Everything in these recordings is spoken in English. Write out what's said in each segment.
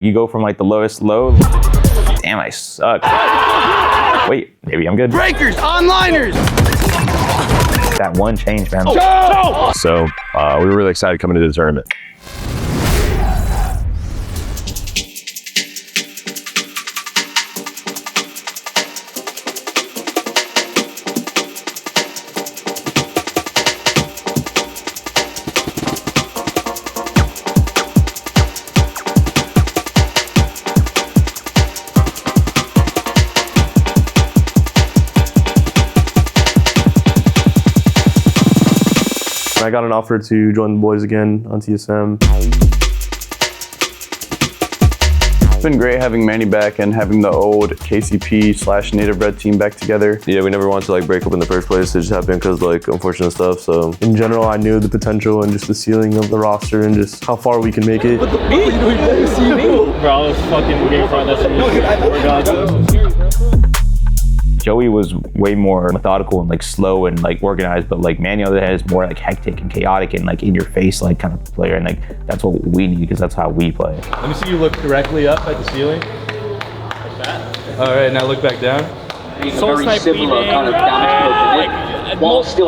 You go from like the lowest low. Damn, I suck. Wait, maybe I'm good. Breakers, onliners. That one change, man. So we were really excited coming into the tournament. I got an offer to join the boys again on TSM. It's been great having Manny back and having the old KCP/Native Red team back together. Yeah, we never wanted to like break up in the first place. It just happened because like unfortunate stuff. So in general, I knew the potential and just the ceiling of the roster and just how far we can make it. Bro, I was fucking waiting for that. Joey was way more methodical and like slow and like organized, but like Manny on the other hand is more like hectic and chaotic and like in your face like kind of player, and like that's what we need because that's how we play. Let me see you look directly up at the ceiling. Like that. All right, now look back down. Soul Snipe similar kind of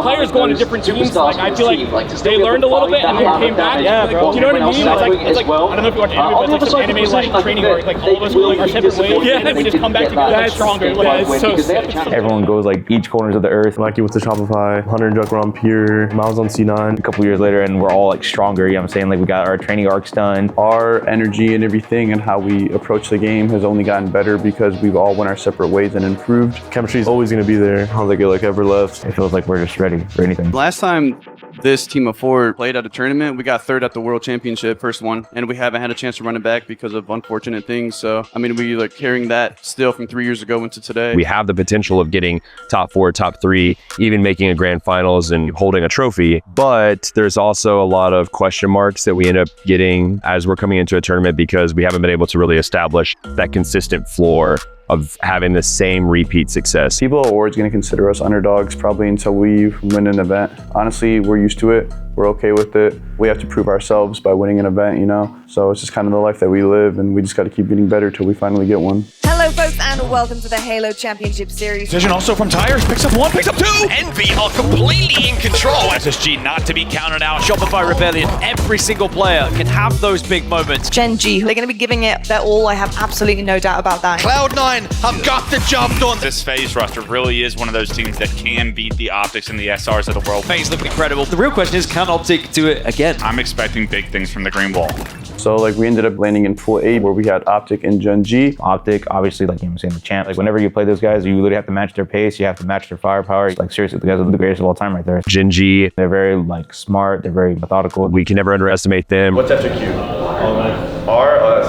players going to different teams. Like I feel like they learned a little bit and then came back. Yeah, bro. Do you know what I mean? It's like I don't know if you watch anime, but it's like some anime like training where like all of us are separate ways, and then we just come back together like stronger. It's so sick. Everyone goes like each corners of the earth. Mikey with the Shopify, Hunter and Juck were on Pier, Miles on C9. A couple years later, and we're all like stronger. You know what I'm saying? Like we got our training arcs done. Our energy and everything and how we approach the game has only gotten better because we've all went our separate ways and improved. Chemistry is always going to be there. I don't think it like ever left. It feels like we're just ready for anything. Last time this team of four played at a tournament, we got third at the World Championship, first one, and we haven't had a chance to run it back because of unfortunate things. So, I mean, we like carrying that still from 3 years ago into today. We have the potential of getting top 4, top 3, even making a grand finals and holding a trophy. But there's also a lot of question marks that we end up getting as we're coming into a tournament because we haven't been able to really establish that consistent floor of having the same repeat success. People are always going to consider us underdogs probably until we win an event. Honestly, we're used to it. We're okay with it. We have to prove ourselves by winning an event, you know? So it's just kind of the life that we live, and we just got to keep getting better till we finally get one. Hello folks and welcome to the Halo Championship Series. Decision also from Tires, picks up 1, picks up 2! Envy are completely in control. SSG not to be counted out. Shopify Rebellion, every single player can have those big moments. Gen.G, they're going to be giving it their all, I have absolutely no doubt about that. Cloud9 have got the job done. This FaZe roster really is one of those teams that can beat the OpTics and the SRs of the world. FaZe look incredible. The real question is, can OpTic do it again? I'm expecting big things from the Green Wall. So like we ended up landing in pool 8 where we had OpTic and Gen.G. OpTic, obviously, like you know what I'm saying, the champ. Like whenever you play those guys, you literally have to match their pace, you have to match their firepower. Like seriously, the guys are the greatest of all time right there. Gen.G, they're very like smart, they're very methodical. We can never underestimate them. What's after Q? R? Oh, that's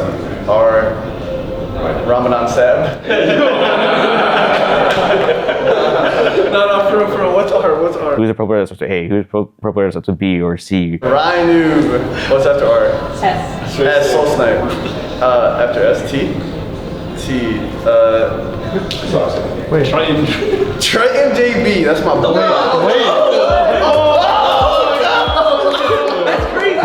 R. Ramadan Sab. No, for real, what's R? What's R? Who's a pro player that starts with A? Who's a pro player that starts with B or C? Ryan Noob. What's after R? S. S, Soul Snipe. After S, T. T, Wait. Triton JB, that's my boy. That's crazy.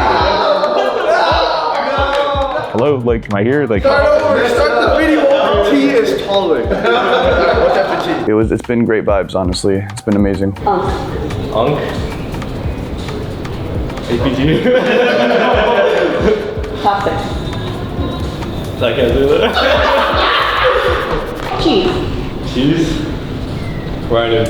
Hello, like, am I here? Like, Start the video. T is taller. What's after T? It's been great vibes, honestly. It's been amazing. Unk. APG. Toxic. I can't do that. Cheese. Right.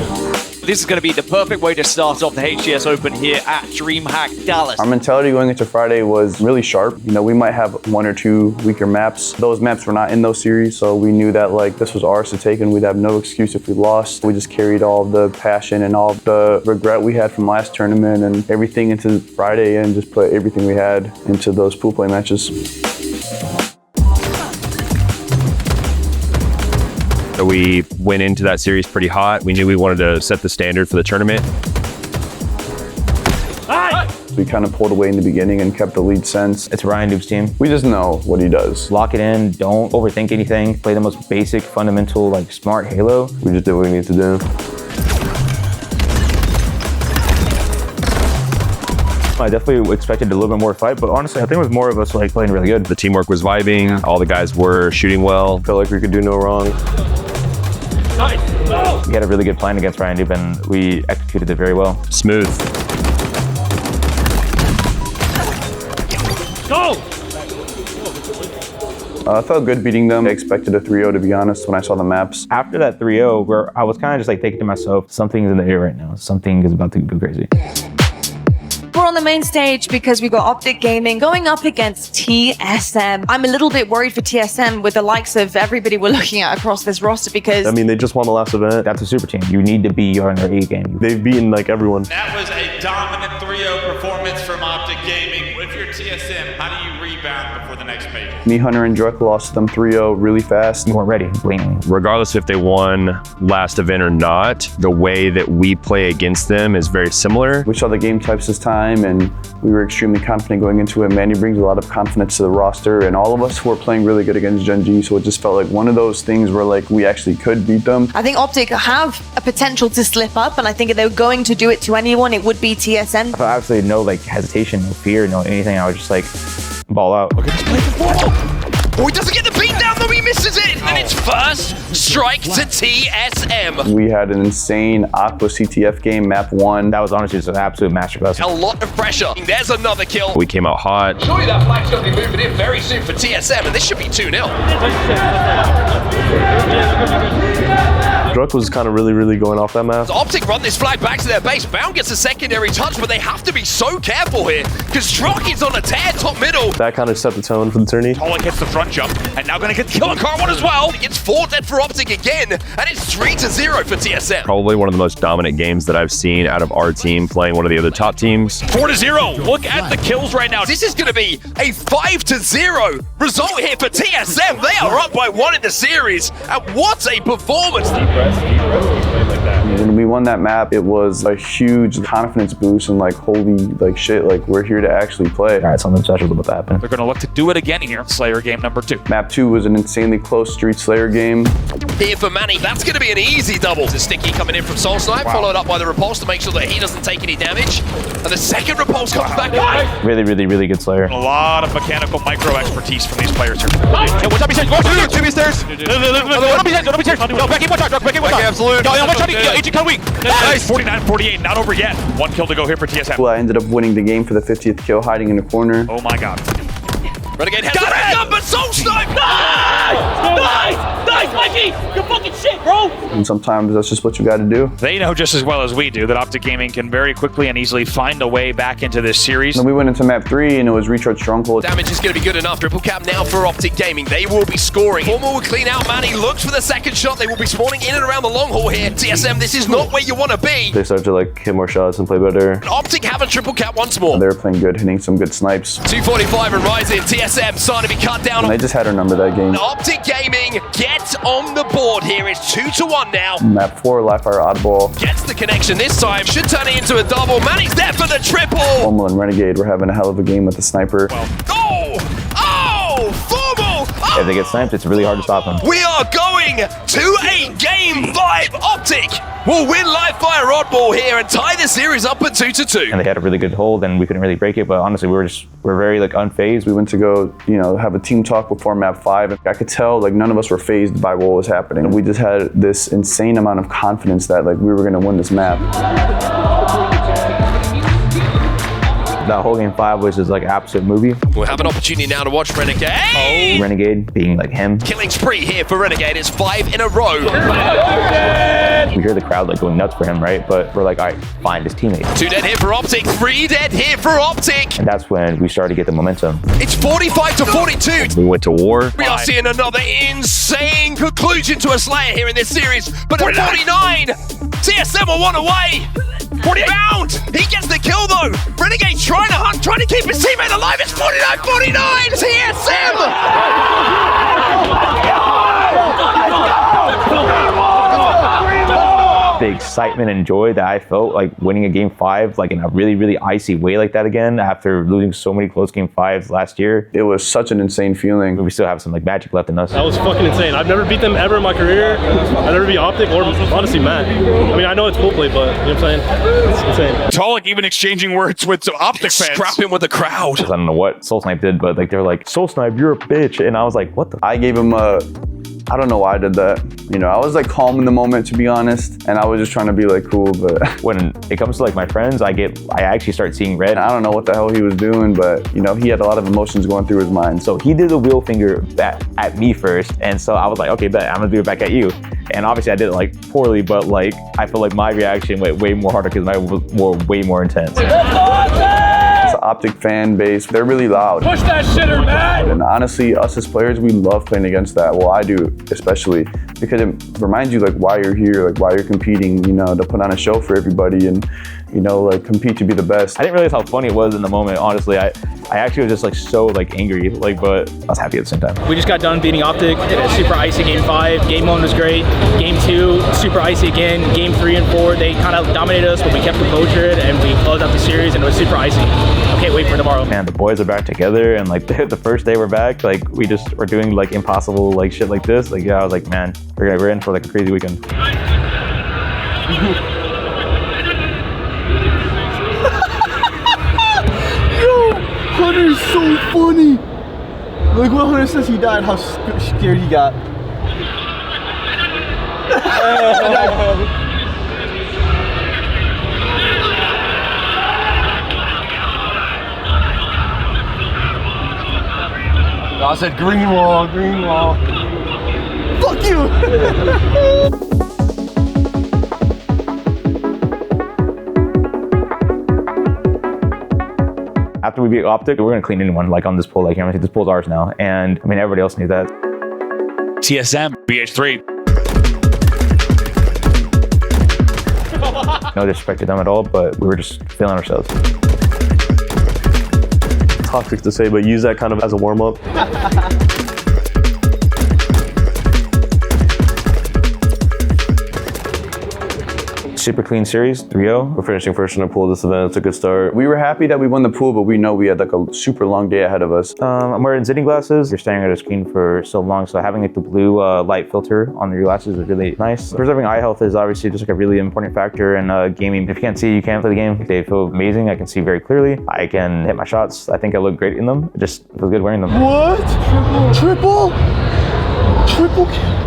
This is going to be the perfect way to start off the HCS Open here at DreamHack Dallas. Our mentality going into Friday was really sharp. You know, we might have 1 or 2 weaker maps. Those maps were not in those series, so we knew that like this was ours to take and we'd have no excuse if we lost. We just carried all the passion and all the regret we had from last tournament and everything into Friday and just put everything we had into those pool play matches. So we went into that series pretty hot. We knew we wanted to set the standard for the tournament. We kind of pulled away in the beginning and kept the lead since. It's Ryan Noob's team. We just know what he does. Lock it in, don't overthink anything. Play the most basic, fundamental, like smart Halo. We just did what we need to do. I definitely expected a little bit more fight, but honestly, I think it was more of us like playing really good. The teamwork was vibing. All the guys were shooting well. Felt like we could do no wrong. We had a really good plan against Ryan Noob, and we executed it very well. Smooth. Go! I felt good beating them. I expected a 3-0 to be honest when I saw the maps. After that 3-0, where I was kind of just like thinking to myself, something's in the air right now. Something is about to go crazy. We're on the main stage because we've got OpTic Gaming going up against TSM. I'm a little bit worried for TSM with the likes of everybody we're looking at across this roster because... I mean, they just won the last event. That's a super team. You need to be on their A game. They've beaten like everyone. That was a dominant 3-0 performance from OpTic Gaming. If you're TSM, how do you rebound before the next major? Me, Hunter, and Drek lost to them 3-0 really fast. You weren't ready, blatantly. Regardless if they won last event or not, the way that we play against them is very similar. We saw the game types this time and we were extremely confident going into it. Manny brings a lot of confidence to the roster and all of us were playing really good against Gen.G, so it just felt like one of those things where like we actually could beat them. I think OpTic have a potential to slip up, and I think if they were going to do it to anyone, it would be TSM. But absolutely no like hesitation, no fear, no anything. I was just like, ball out. Look at this play from Formal. Oh, he doesn't get the beat down, though he misses it. And it's first strike to TSM. We had an insane Aqua CTF game, map 1. That was honestly just an absolute masterclass. A lot of pressure. There's another kill. We came out hot. Surely that flag's going to be moving in very soon for TSM, and this should be 2-0. Druk was kind of really going off that map. So OpTic run this flag back to their base. Bound gets a secondary touch, but they have to be so careful here because Druk is on a tear top middle. That kind of set the tone for the tourney. Tolik hits the front jump, and now going to get the kill on car one as well. It's 4 dead for OpTic again, and it's 3-0 for TSM. Probably one of the most dominant games that I've seen out of our team playing one of the other top teams. 4-0. Look at the kills right now. This is going to be a 5-0 result here for TSM. They are up by 1 in the series, and what a performance. When we won that map, it was a huge confidence boost and like, holy like shit, like we're here to actually play. All right, something special about to happen. They're going to look to do it again here. Slayer game number 2. Map 2 was an insanely close Street Slayer game. Here for Manny, that's going to be an easy double. The Sticky coming in from Soul Snipe, followed up by the Repulse to make sure that he doesn't take any damage. And the second Repulse comes back on. Really good Slayer. A lot of mechanical micro expertise from these players here. Hey, what's up, go to the stairs. Don't be stairs. No, back in one shot, back in one shot. Absolute. No, one shot, agent cut weak. Nice. 49-48, not over yet. 1 kill to go here for TSM. Well, I ended up winning the game for the 50th kill, hiding in the corner. Oh my god. Renegade has a gun, but Soul Snipe! Nice, Mikey! You're fucking shit, bro! And sometimes that's just what you gotta do. They know just as well as we do that OpTic Gaming can very quickly and easily find a way back into this series. And we went into map 3 and it was Recharge Stronghold. Damage is going to be good enough. Triple cap now for OpTic Gaming. They will be scoring. Formal will clean out Manny, looks for the second shot. They will be spawning in and around the long haul here. TSM, this is not where you want to be. They started to like hit more shots and play better. OpTic have a triple cap once more. They were playing good, hitting some good snipes. 245 and rising. TSM starting to be cut down. And they just had our number that game. OpTic Gaming gets on the board here. It's 2-1 now. Map 4, Livefire Oddball. Gets the connection this time. Should turn it into a double. Manny's there for the triple. Formal and Renegade were having a hell of a game with the sniper. Oh! Formal! If they get sniped, it's really hard to stop them. We are going to a game 5. OpTic will win Livefire Oddball here and tie the series up at 2-2. And they had a really good hold, and we couldn't really break it. But honestly, we're very like unfazed. We went to go, have a team talk before map 5. And I could tell like none of us were fazed by what was happening. We just had this insane amount of confidence that like we were gonna win this map. That whole game 5 was just like an absolute movie. We'll have an opportunity now to watch Renegade. Renegade being like him. Killing spree here for Renegade. It's 5 in a row. We hear the crowd like going nuts for him, right? But we're like, all right, find his teammate. 2 dead here for OpTic. 3 dead here for OpTic. And that's when we started to get the momentum. It's 45-42. We went to war. We are seeing another insane conclusion to a Slayer here in this series. But at 49, TSM are 1 away. 40 bound! He gets the kill though! Renegade trying to hunt, trying to keep his teammate alive! It's 49-49! TSM! Big excitement and joy that I felt like winning a game 5 like in a really, really icy way like that again after losing so many close game 5s last year. It was such an insane feeling. We still have some like magic left in us. That was fucking insane. I've never beat them ever in my career. I've never beat OpTic or honestly Matt. I mean, I know it's pool play, but you know what I'm saying? It's insane. Tolic even exchanging words with some OpTic fans. Scrapping with the crowd. I don't know what Soul Snipe did, but like they were like, Soul Snipe, you're a bitch. And I was like, what the? I gave him a, I don't know why I did that. You know, I was like calm in the moment, to be honest, and I was just trying to be like cool, but when it comes to like my friends, I actually start seeing red. I don't know what the hell he was doing, but you know, he had a lot of emotions going through his mind. So he did the wheel finger back at me first, and so I was like, okay, bet, I'm gonna do it back at you. And obviously I did it like poorly, but like I feel like my reaction went way more harder because mine was way more intense. It's an OpTic fan base. They're really loud. Push that shitter, man! And honestly, us as players, we love playing against that. Well, I do, especially because it reminds you like why you're here, like why you're competing, you know, to put on a show for everybody and, you know, like compete to be the best. I didn't realize how funny it was in the moment, honestly. I actually was just like so like angry, like, but I was happy at the same time. We just got done beating OpTic in a super icy game 5. Game 1 was great. Game 2, super icy again. Game 3 and 4, they kind of dominated us, but we kept composure and we closed out the series and it was super icy. I can't wait for tomorrow. Man, the boys are back together, and like the first day we're back, like we just were doing like impossible like shit like this. Like yeah, I was like, man, we're in for like a crazy weekend. Hunter's so funny. Like when Hunter says he died, how scared he got. I said green wall, green wall. Fuck you! After we beat OpTic, we're gonna clean anyone like on this pool. Like, you know, this pool's ours now, and I mean everybody else knew that. TSM BH3. No disrespect to them at all, but we were just feeling ourselves. Toxic to say, but use that kind of as a warm-up. Super clean series, 3-0. We're finishing first in the pool this event. It's a good start. We were happy that we won the pool, but we know we had like a super long day ahead of us. I'm wearing Zenni glasses. You're staring at a screen for so long, so having like the blue light filter on your glasses is really nice. Preserving eye health is obviously just like a really important factor in gaming. If you can't see, you can't play the game. They feel amazing. I can see very clearly. I can hit my shots. I think I look great in them. It just feels good wearing them. What? Triple? Triple kill?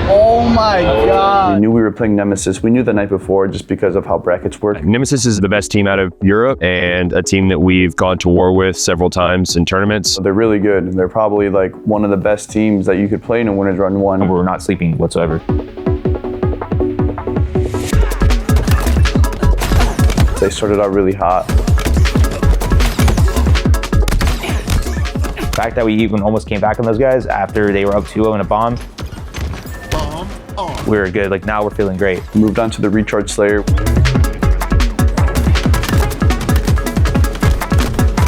Oh my god. We knew we were playing Nemesis. We knew the night before just because of how brackets work. Nemesis is the best team out of Europe and a team that we've gone to war with several times in tournaments. They're really good. They're probably like one of the best teams that you could play in a winners run 1. And we're not sleeping whatsoever. They started out really hot. The fact that we even almost came back on those guys after they were up 2-0 in a bomb, we were good. Like now we're feeling great. Moved on to the Recharge Slayer.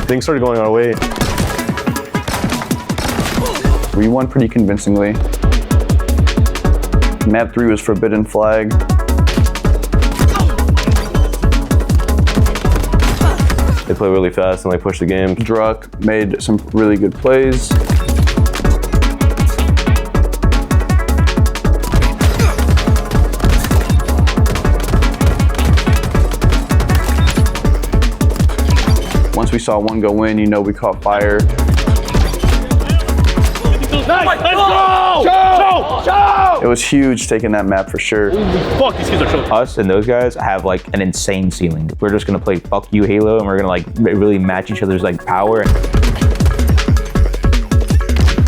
Things started going our way. We won pretty convincingly. Map 3 was Forbidden Flag. They play really fast and they push the game. Druck made some really good plays. Once we saw one go in, you know, we caught fire. Nice. Let's go! Show! It was huge taking that map for sure. Fuck, these kids are choking. Us and those guys have like an insane ceiling. We're just gonna play fuck you Halo, and we're gonna like really match each other's like power.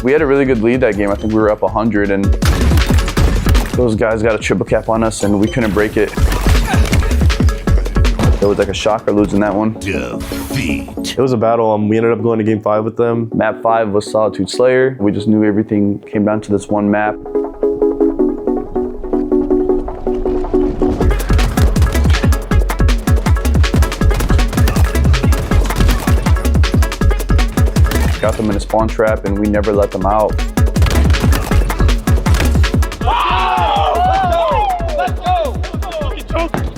We had a really good lead that game. I think we were up 100 and those guys got a triple cap on us and we couldn't break it. It was like a shocker losing that one. Defeat. It was a battle. We ended up going to game 5 with them. Map 5 was Solitude Slayer. We just knew everything came down to this one map. Got them in a spawn trap and we never let them out. Let's go!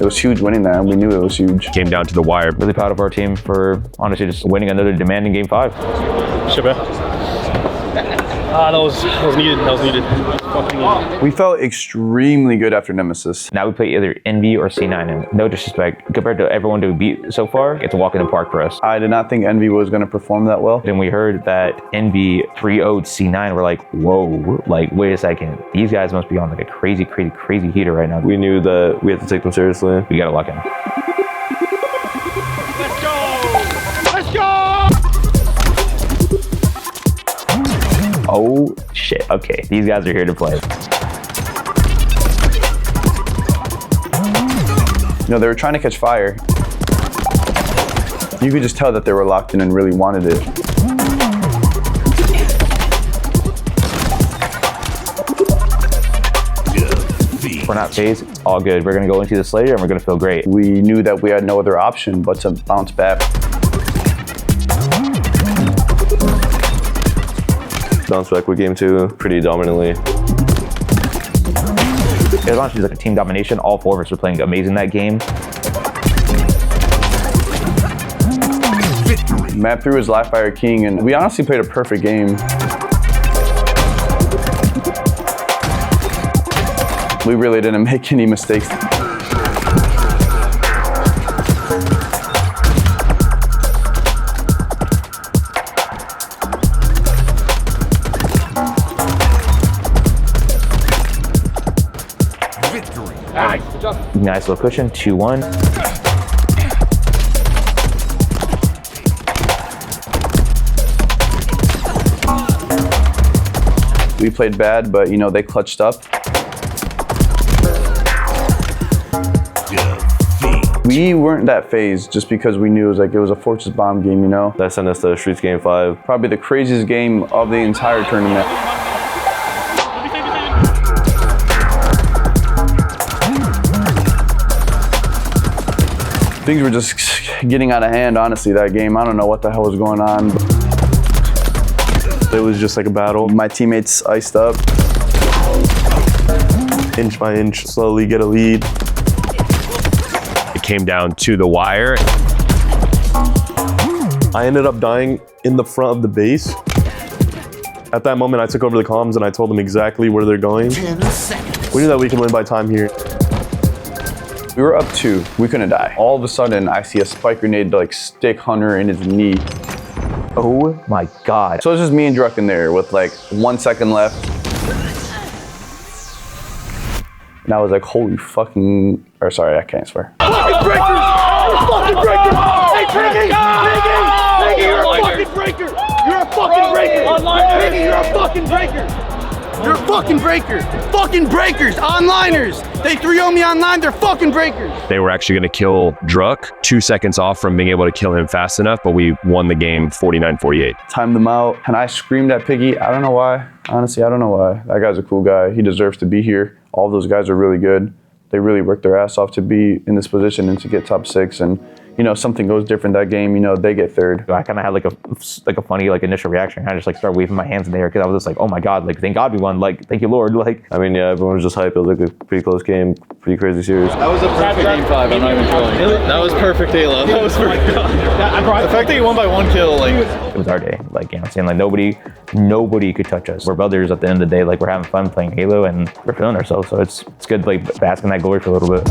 It was huge winning that, and we knew it was huge. Came down to the wire. Really proud of our team for honestly just winning another demanding game 5. Sure, man. That was needed. That was needed. Fucking needed. We felt extremely good after Nemesis. Now we play either Envy or C9, and no disrespect, compared to everyone we beat so far, it's a walk in the park for us. I did not think Envy was going to perform that well. Then we heard that Envy 3-0'd C9, we're like, whoa, like, wait a second. These guys must be on like a crazy heater right now. We knew that we had to take them seriously. We gotta lock in. Let's go! Let's go! Oh shit, okay. These guys are here to play. You know, they were trying to catch fire. You could just tell that they were locked in and really wanted it. We're not FaZe, all good. We're gonna go into this later and we're gonna feel great. We knew that we had no other option but to bounce back. Bounce back with game 2 pretty dominantly. It was honestly like a team domination. All 4 of us were playing amazing that game. Map 3 was Live Fire King, and we honestly played a perfect game. We really didn't make any mistakes. Nice little cushion, 2-1. We played bad, but you know, they clutched up. We weren't that phased just because we knew it was a Fortress Bomb game, you know? That sent us to Streets game 5. Probably the craziest game of the entire tournament. Things were just getting out of hand, honestly, that game. I don't know what the hell was going on. It was just like a battle. My teammates iced up. Inch by inch, slowly get a lead. It came down to the wire. I ended up dying in the front of the base. At that moment, I took over the comms and I told them exactly where they're going. 10 seconds. We knew that we can win by time here. We were up 2. We couldn't die. All of a sudden, I see a spike grenade like stick Hunter in his knee. Oh my God. So it's just me and Druck in there with like 1 second left. And I was like, holy fucking, or sorry, I can't swear. Fucking breakers! Fucking breakers! Hey, Piggy, you're a fucking breaker! You're a fucking breaker! Piggy, you're a fucking breaker! You're a fucking breaker! Fucking breakers! Onliners! They 3-0 me online, they're fucking breakers! They were actually going to kill Druck 2 seconds off from being able to kill him fast enough, but we won the game 49-48. Timed them out, and I screamed at Piggy. I don't know why. Honestly, I don't know why. That guy's a cool guy. He deserves to be here. All of those guys are really good. They really worked their ass off to be in this position and to get top 6. And you know, something goes different that game, you know, they get 3rd. I kind of had like a funny like initial reaction. I just like started waving my hands in the air because I was just like, oh my God, like thank God we won, like thank you Lord, like. I mean, yeah, everyone was just hyped. It was like a pretty close game, pretty crazy series. That was a perfect game 5. I'm not even trolling. That was perfect Halo. That was perfect. The fact that you won by 1 kill, like. It was our day, like, you know what I'm saying? Like nobody could touch us. We're brothers at the end of the day, like we're having fun playing Halo and we're feeling ourselves. So it's good to like bask in that glory for a little bit.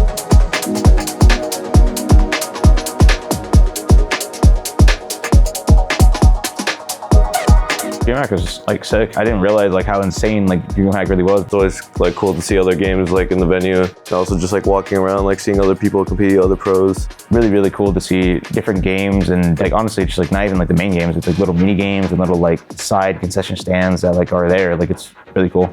DreamHack was like sick. I didn't realize like how insane like DreamHack really was. It's always like cool to see other games like in the venue. And also just like walking around, like seeing other people compete, other pros. Really cool to see different games and like honestly just like not even like the main games. It's like little mini games and little like side concession stands that like are there. Like it's really cool.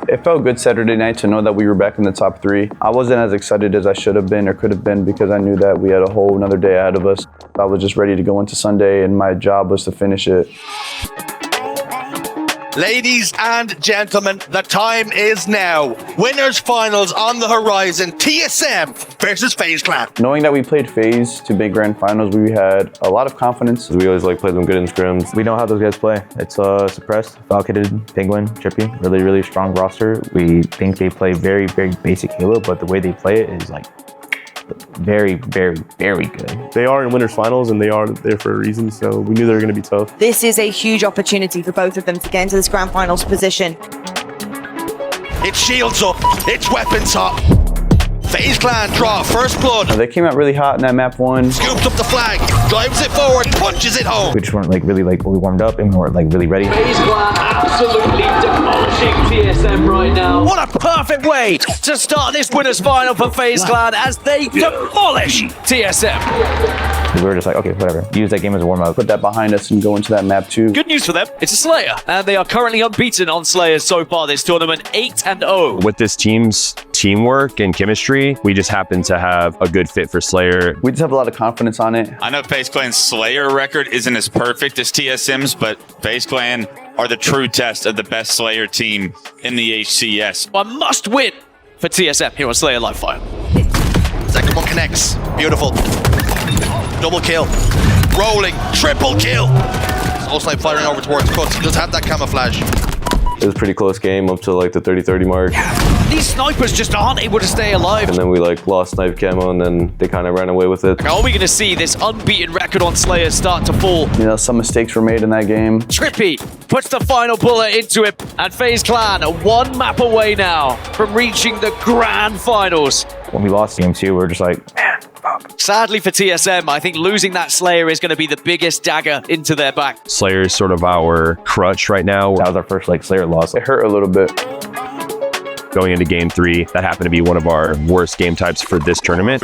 It felt good Saturday night to know that we were back in the top 3. I wasn't as excited as I should have been or could have been because I knew that we had a whole another day ahead of us. I was just ready to go into Sunday and my job was to finish it. Ladies and gentlemen, the time is now. Winners finals on the horizon. TSM versus FaZe Clan. Knowing that we played FaZe to big grand finals, we had a lot of confidence. We always like play them good in scrims. We know how those guys play. It's Suppressed, Falcated, Penguin, Trippy. Really, really strong roster. We think they play very, very basic Halo, but the way they play it is like very, very, very good. They are in winners finals and they are there for a reason, so we knew they were going to be tough. This is a huge opportunity for both of them to get into this grand finals position. It's shields up, it's weapons up. FaZe Clan draw first blood. They came out really hot in that map 1. Scoops up the flag, drives it forward, punches it home. We just weren't like really like fully warmed up and we weren't like really ready. FaZe Clan absolutely demolishing TSM right now. What a perfect way to start this winners final for FaZe Clan as they demolish TSM. We were just like, okay, whatever. Use that game as a warm-up. Put that behind us and go into that map 2. Good news for them, it's a Slayer, and they are currently unbeaten on Slayers so far this tournament, 8-0. With this team's teamwork and chemistry, we just happen to have a good fit for Slayer. We just have a lot of confidence on it. I know FaZe Clan's Slayer record isn't as perfect as TSM's, but FaZe Clan are the true test of the best Slayer team in the HCS. A must win for TSM here on Slayer Live Fire. Second one connects. Beautiful. Double kill. Rolling. Triple kill. Snipe firing over towards Cuts. He does have that camouflage. It was a pretty close game up to like the 30-30 mark. These snipers just aren't able to stay alive. And then we like lost snipe camo and then they kind of ran away with it. Are we going to see this unbeaten record on Slayer start to fall? You know, some mistakes were made in that game. Trippy puts the final bullet into it, and FaZe Clan are one map away now from reaching the grand finals. When we lost game 2, we were just like, man, fuck. Sadly for TSM, I think losing that Slayer is going to be the biggest dagger into their back. Slayer is sort of our crutch right now. That was our first like Slayer loss. It hurt a little bit. Going into game 3, that happened to be one of our worst game types for this tournament.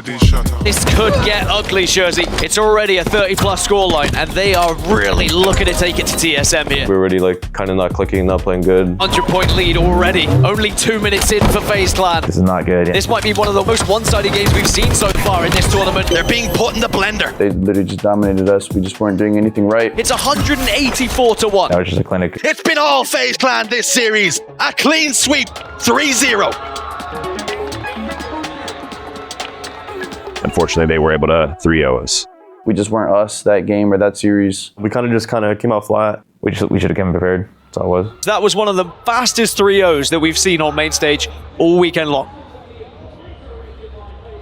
This could get ugly, Jersey. It's already a 30-plus scoreline, and they are really looking to take it to TSM here. We're already like kind of not clicking, not playing good. 100-point lead already. Only 2 minutes in for FaZe Clan. This is not good. This might be one of the most one-sided games we've seen so far in this tournament. They're being put in the blender. They literally just dominated us. We just weren't doing anything right. It's 184-1. That was just a clinic. It's been all FaZe Clan this series. A clean sweep. 3-0. Unfortunately, they were able to 3-0 us. We just weren't us that game or that series. We kind of came out flat. We should have come prepared. That's all it was. That was one of the fastest 3-0s that we've seen on main stage all weekend long.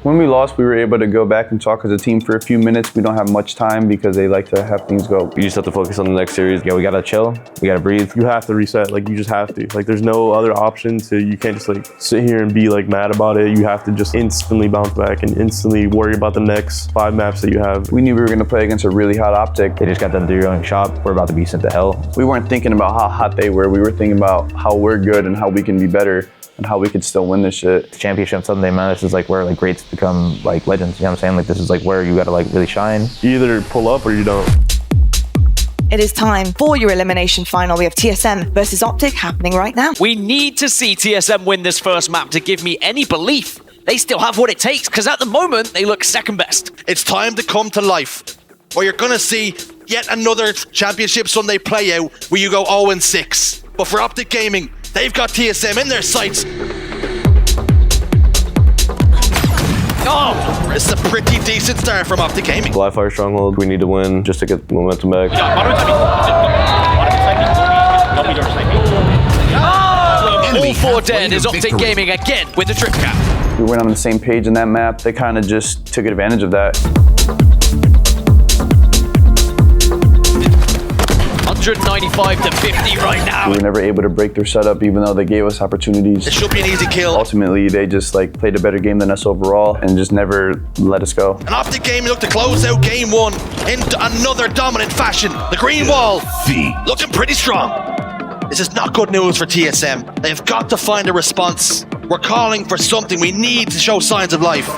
When we lost, we were able to go back and talk as a team for a few minutes. We don't have much time because they like to have things go. You just have to focus on the next series. Yeah, we gotta chill. We gotta breathe. You have to reset. Like, you just have to. Like, there's no other option to, you can't just like sit here and be like mad about it. You have to just instantly bounce back and instantly worry about the next 5 maps that you have. We knew we were gonna play against a really hot OpTic. They just got done doing shop. We're about to be sent to hell. We weren't thinking about how hot they were. We were thinking about how we're good and how we can be better and how we could still win this shit. The championship Sunday Madness is like where like greats become like legends. You know what I'm saying? Like this is like where you gotta like really shine. You either pull up or you don't. It is time for your elimination final. We have TSM versus OpTic happening right now. We need to see TSM win this first map to give me any belief they still have what it takes, because at the moment, they look second best. It's time to come to life, where you're gonna see yet another Championship Sunday play out where you go 0-6. But for OpTic Gaming, they've got TSM in their sights. Oh, it's a pretty decent start from OpTic Gaming. Live Fire Stronghold, we need to win just to get the momentum back. All 4 dead is OpTic Gaming again with the trip cap. We went on the same page in that map. They kind of just took advantage of that. 195-50 right now. We were never able to break their setup, even though they gave us opportunities. It should be an easy kill. Ultimately, they just like played a better game than us overall and just never let us go. And OpTic Gaming looked to close out game 1 in another dominant fashion. The green wall looking pretty strong. This is not good news for TSM. They've got to find a response. We're calling for something. We need to show signs of life.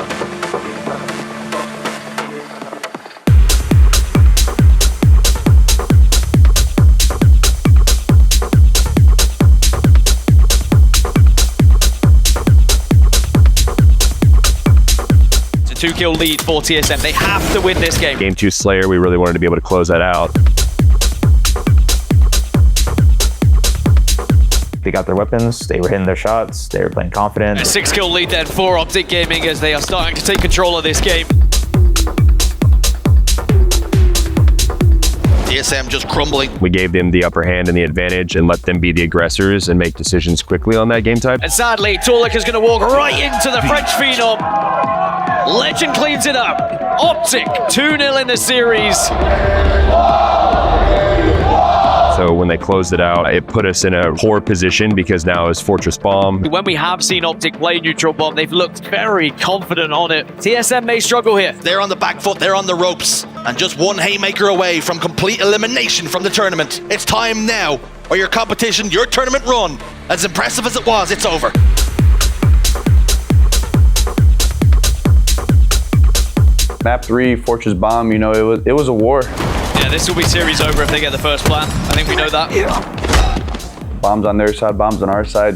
It's a 2-kill lead for TSM. They have to win this game. Game 2 Slayer, we really wanted to be able to close that out. They got their weapons, they were hitting their shots, they were playing confident. A 6-kill lead then for OpTic Gaming as they are starting to take control of this game. TSM just crumbling. We gave them the upper hand and the advantage and let them be the aggressors and make decisions quickly on that game type. And sadly, Torlik is going to walk right into the French phenom. Legend cleans it up. OpTic 2-0 in the series. So when they closed it out, it put us in a poor position because now it's Fortress Bomb. When we have seen OpTic play neutral bomb, they've looked very confident on it. TSM may struggle here. They're on the back foot, they're on the ropes, and just one haymaker away from complete elimination from the tournament. It's time now, or your competition, your tournament run, as impressive as it was, it's over. Map 3, Fortress Bomb, you know, it was a war. Yeah, this will be series over if they get the first plan. I think we know that. Bombs on their side, bombs on our side.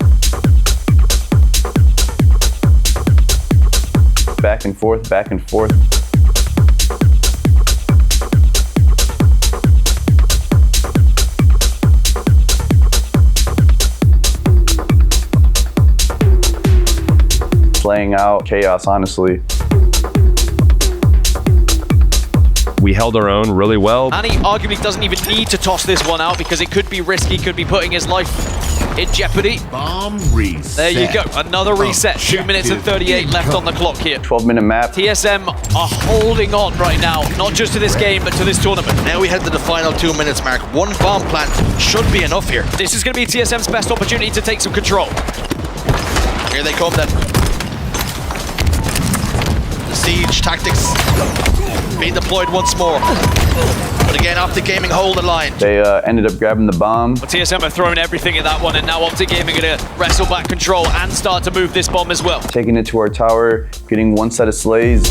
Back and forth, back and forth. Playing out chaos, honestly. We held our own really well. Manny arguably doesn't even need to toss this one out because it could be risky, could be putting his life in jeopardy. Bomb reset. There you go, another reset. 2 minutes and 38 left on the clock here. 12-minute map. TSM are holding on right now, not just to this game, but to this tournament. Now we head to the final 2 minutes mark. One bomb plant should be enough here. This is going to be TSM's best opportunity to take some control. Here they come then. The siege tactics being deployed once more. But again, OpTic Gaming hold the line. They ended up grabbing the bomb. Well, TSM have thrown everything at that one, and now OpTic Gaming are going to wrestle back control and start to move this bomb as well. Taking it to our tower, getting one set of slays.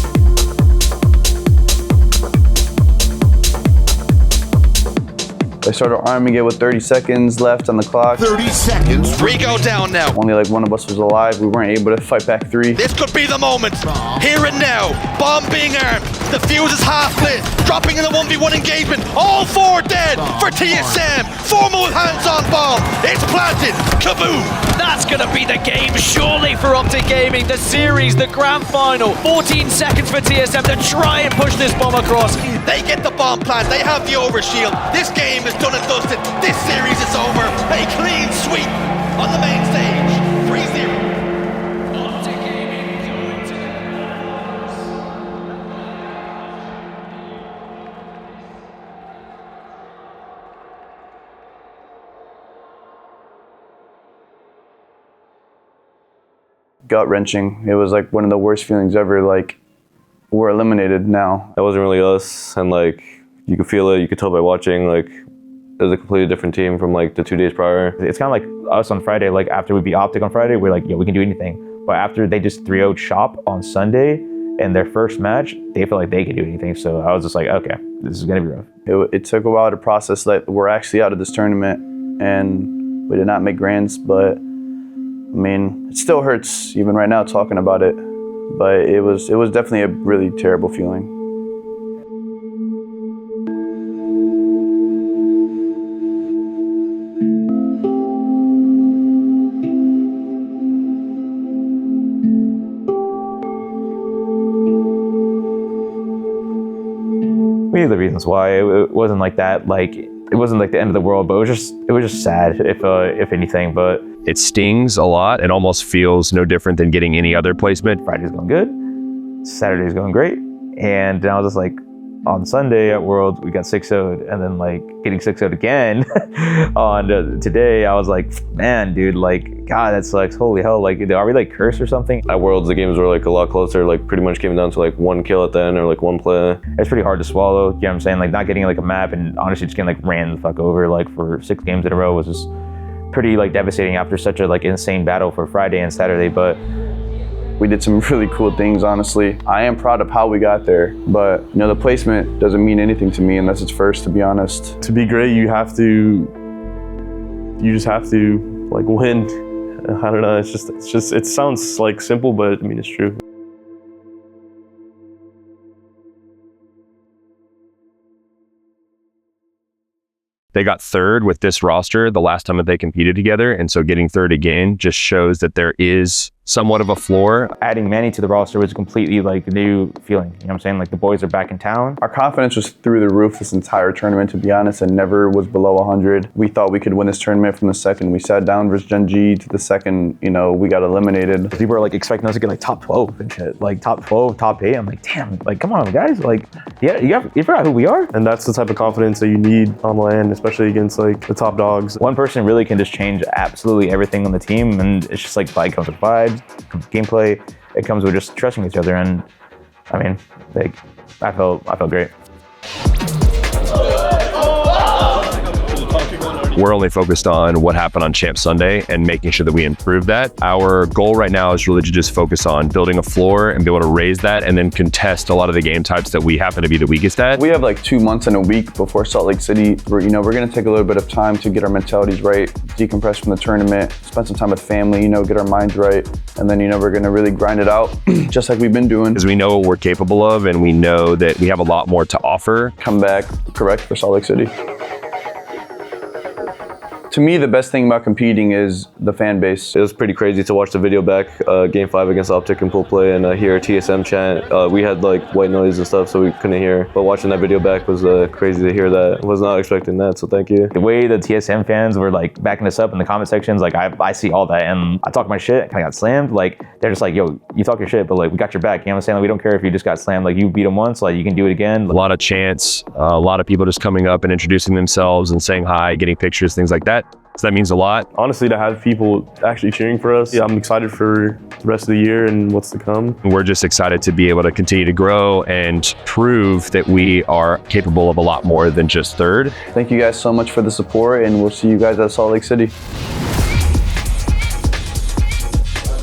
They started arming it with 30 seconds left on the clock. 30 seconds. 3 go down now. Only like one of us was alive. We weren't able to fight back 3. This could be the moment. Here and now. Bomb being armed. The fuse is half lit. Dropping in the 1v1 engagement. All 4 dead for TSM. Formal with hands on bomb. It's planted. Kaboom. That's going to be the game, surely, for OpTic Gaming. The series, the grand final. 14 seconds for TSM to try and push this bomb across. They get the bomb plant. They have the overshield. This game is done and dusted. This series is over. A clean sweep on the main stage. 3-0. OpTic Gaming going to the Gut-wrenching. It was like one of the worst feelings ever. Like, we're eliminated now. That wasn't really us, and like you could feel it. You could tell by watching. Like it was a completely different team from like the 2 days prior. It's kind of like us on Friday. Like after we beat OpTic on Friday, we're like, yeah, we can do anything. But after they just 3-0'd Shop on Sunday in their first match, they felt like they could do anything. So I was just like, okay, this is gonna be rough. It took a while to process that we're actually out of this tournament, and we did not make grands. But I mean, it still hurts even right now talking about it. But it was definitely a really terrible feeling. We knew the reasons why. It wasn't like that. Like it wasn't like the end of the world, but it was just sad, if anything. But it stings a lot and almost feels no different than getting any other placement. Friday's going good, Saturday's going great, and then I was just like, on Sunday at World we got 6-0'd, and then like getting 6-0'd again on today. I was like, man, dude, like, God, that sucks. Holy hell, like, are we like cursed or something? At Worlds, the games were like a lot closer. Like pretty much came down to like 1 kill at the end or like 1 play. It's pretty hard to swallow. You know what I'm saying? Like not getting like a map and honestly just getting like ran the fuck over like for 6 games in a row was just pretty like devastating after such a like insane battle for Friday and Saturday. But we did some really cool things, honestly. I am proud of how we got there, but you know, the placement doesn't mean anything to me unless it's first, to be honest. To be great, you just have to like win. I don't know, it sounds like simple, but I mean, it's true. They got third with this roster the last time that they competed together. And so getting third again just shows that there is somewhat of a floor. Adding Manny to the roster was completely like a new feeling. You know what I'm saying? Like the boys are back in town. Our confidence was through the roof this entire tournament, to be honest, and never was below 100. We thought we could win this tournament from the second we sat down versus Gen.G to the second, you know, we got eliminated. People are like expecting us to get like top 12 and shit. Like top 12, top 8. I'm like, damn, like come on guys. Like, yeah, you forgot who we are? And that's the type of confidence that you need on land, especially against like the top dogs. One person really can just change absolutely everything on the team, and it's just like vibe comes with vibes, comes with gameplay, it comes with just trusting each other, and I mean, like, I felt great. We're only focused on what happened on Champ Sunday and making sure that we improve that. Our goal right now is really to just focus on building a floor and be able to raise that and then contest a lot of the game types that we happen to be the weakest at. We have like 2 months and a week before Salt Lake City. We're gonna take a little bit of time to get our mentalities right, decompress from the tournament, spend some time with family, get our minds right, and then we're gonna really grind it out just like we've been doing. Because we know what we're capable of and we know that we have a lot more to offer. Come back correct for Salt Lake City. To me, the best thing about competing is the fan base. It was pretty crazy to watch the video back, Game 5 against OpTic and pool play, and hear TSM chant. We had like white noise and stuff, so we couldn't hear. But watching that video back was crazy to hear that. I was not expecting that, so thank you. The way the TSM fans were like backing us up in the comment sections, like I see all that, and I talk my shit, kind of got slammed. Like they're just like, yo, you talk your shit, but like we got your back. You know what I'm saying? Like, we don't care if you just got slammed. Like you beat them once, like you can do it again. A lot of chants, a lot of people just coming up and introducing themselves and saying hi, getting pictures, things like that. So that means a lot. Honestly, to have people actually cheering for us, yeah, I'm excited for the rest of the year and what's to come. We're just excited to be able to continue to grow and prove that we are capable of a lot more than just third. Thank you guys so much for the support, and we'll see you guys at Salt Lake City.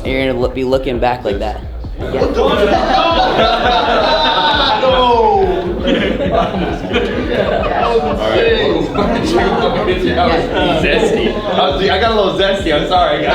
You're gonna be looking back like that. Zesty. I got a little zesty. I'm sorry.